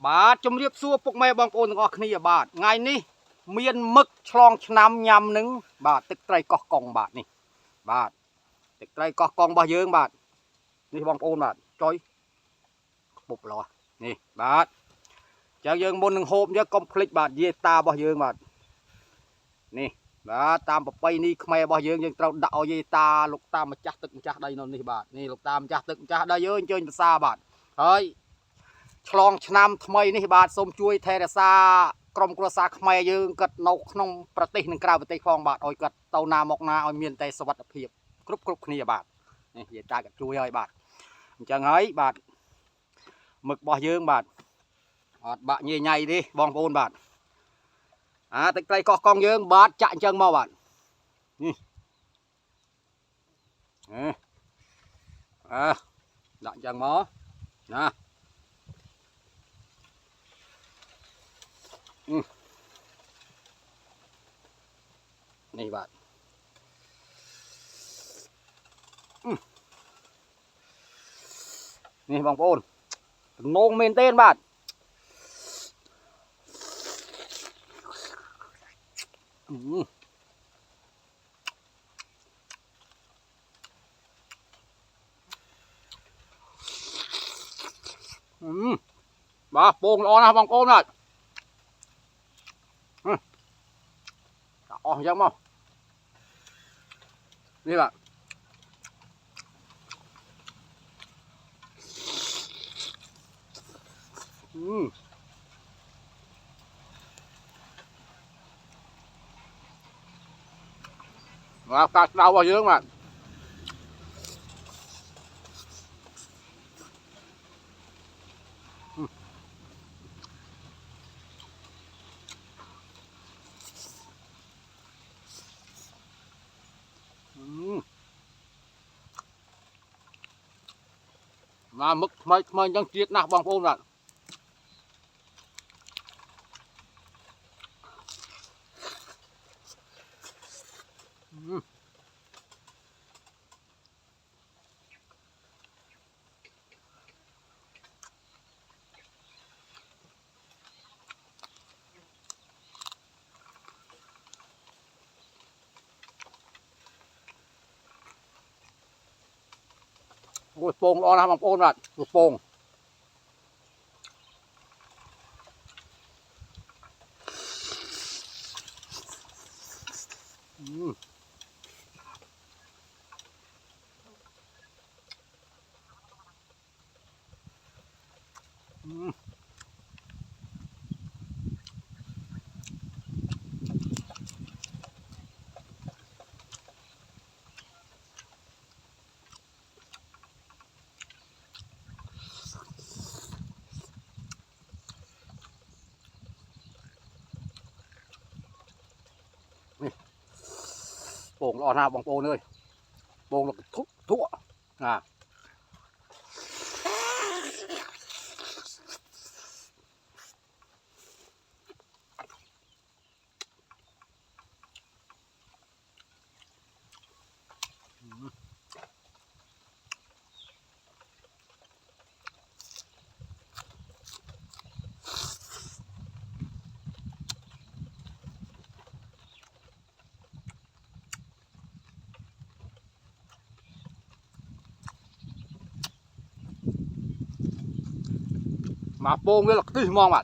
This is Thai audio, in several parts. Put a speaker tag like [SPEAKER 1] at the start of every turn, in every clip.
[SPEAKER 1] บาดจมเรียบซัวพวกแม่บางโอนงอคนีบาดไงนี่เมียนมึกชลองชนำยำหนึ่งบาดตึกไตรกอกองบาดนี่บาดตึกไตรกอกองบาเยิงบาดนี่บางโอนบาดจอยปุบหรอนี่บาดจากเยิงบนหนึ่งโฮมเยอะคอมพลีทบาดเยตาบาเยิงบาดนี่บาดตามไปนี่แม่บาเยิงยังเราดาวเยตาลูกตามมาจักตึกจักได้นนนี่บาดนี่ลูกตามจักตึกจักได้เยอะเจอภาษาบาดเฮ้ยฉลองชนำทำไมนี่บาดสมช่วยเทเรซากรมกระซาขมายยืงกัดนกนงประเทศหนึ่งกล่าวประเทศฟองบาดอ้อยกัดเตานามอกนาอ้อยเมียนเตสวัสดิเพียบกรุบนี่บาดนี่เหยียดตากัดช่วยอ้อยบาดจังไงบาดหมึกบ่อยืงบาดบาดใหญ่ๆดิบองโอนบาดแต่ไกลกองยืงบาดจะจังมาบาดนี่ดังจังมอนะนี่บาดนี่บางโอนงงเมนเต้นบาดบ้าโป่งร้อนนะบางโอนน่ะอ๋อยังมั้งนี่แหละว่ากัดเราเยอะมากมามึกไม่ยังเจี๊ยดนะบางโอนน่ะโอ้ยโป่งร้อนนะบางโอนน่ะโป่งโป่งร้อนนะบางโอนเลยโป่งทุกทั่วมาโป่งเลยหรอกที่มองอ่ะ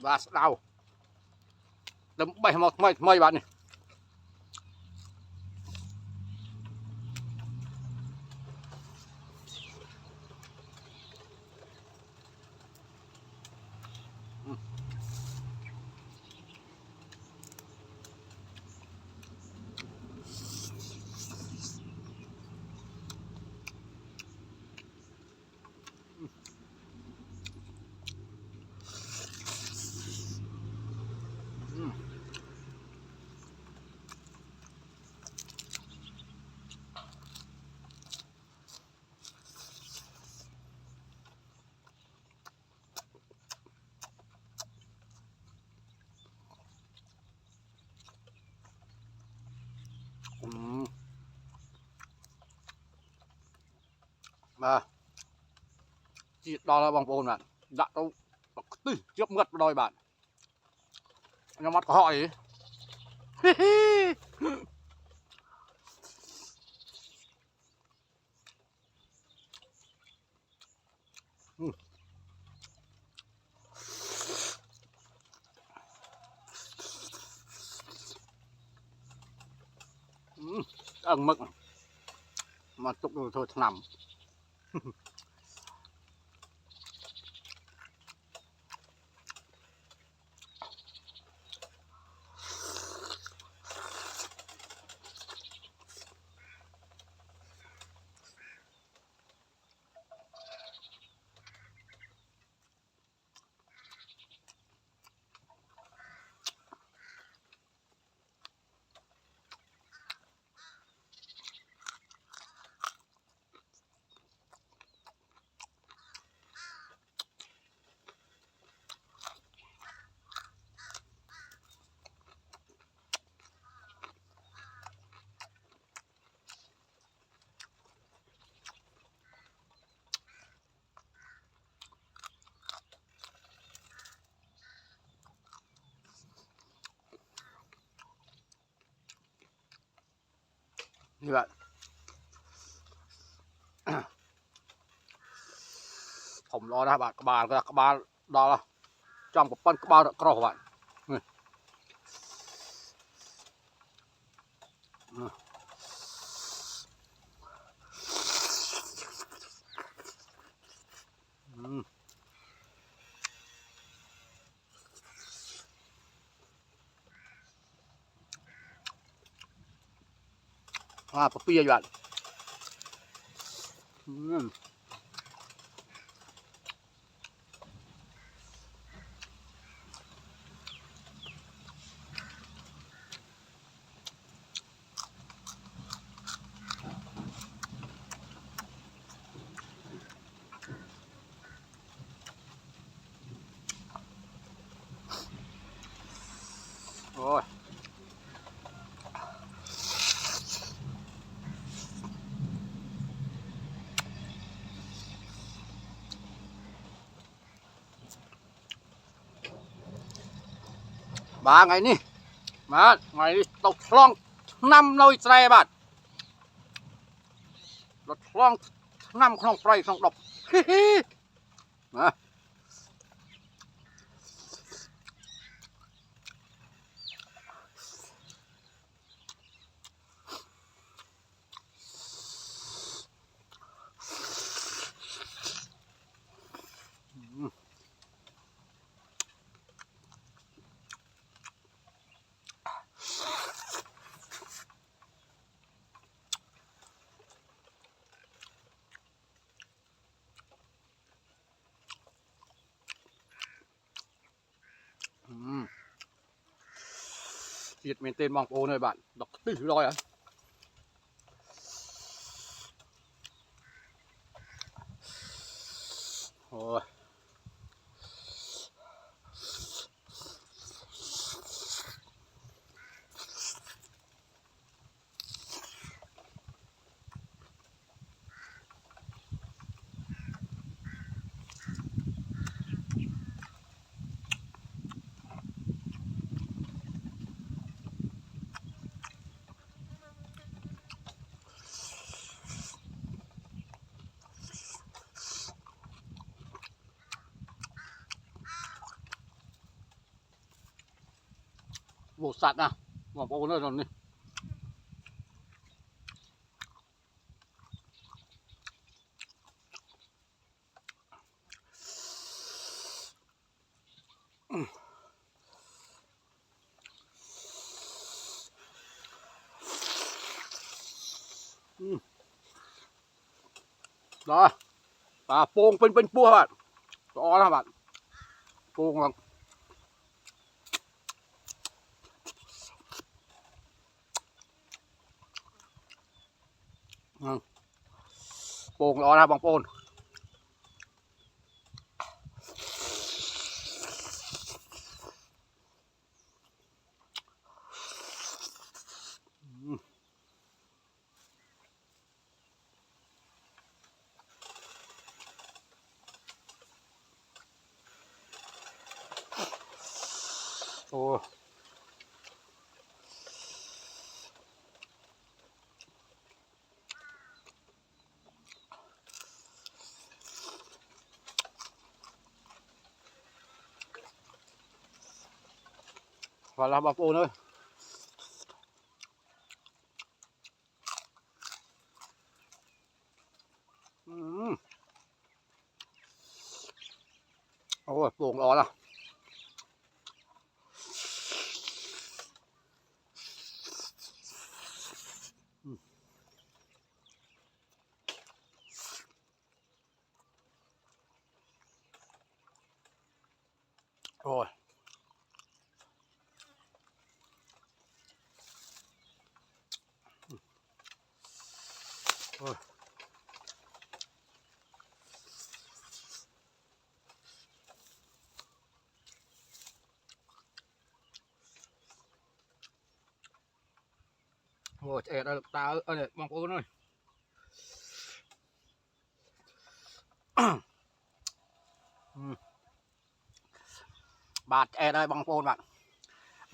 [SPEAKER 1] บาสดาวเดิมใบหมดไม่บาดนี่ มาจีดอแล้วบางปูนbạn đã đâu tư trước mượt đòi bạn nhưng mắt có hỏi ăn mực mà tục rồi thôi nằm như vậyผมรอนะbạn các bạn đó là trong một con các bạn cỏ bạn papaya bạn rồi ba ngày ní mà ngày tàu long năm lôi tre bạn tàu long năm không tre không độc mà Việt miền tên bằng ô nơi bạn đọc từ rồi á rồi vô sạt à bằng ô nơi rồi nè đó và pongเป็นปัวbạn đó là bạn pong là pong đó là bằng pong โอ้พอแล้วบางปูเลยโอ้ยปวงร้อนอ่ะโอ้ยโอ้ยโอ้ยเอ็ดเอาตาเนี่ยบางปูเลยบาดเอ็ดได้บางปูบาด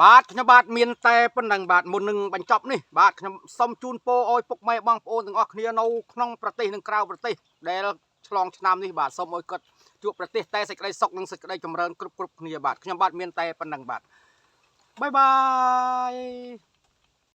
[SPEAKER 1] บาดขยบาดเมียนแต่เป็นดังบาดมุนหนึ่งบรรจบนี่บาดขยสมจูนโปโอยปกไม่บางปูถึงออกเนี่ยเราขนมประเทศหนึ่งคราวประเทศเดลฉลองชนามนี่บาดสมโอยกดจุประเทศแต่สิกได้ซอกหนึ่งสิกได้จำเริญกรุบกรุบเนี่ยบาดขยบาดเมียนแต่เป็นดังบาดบายบาย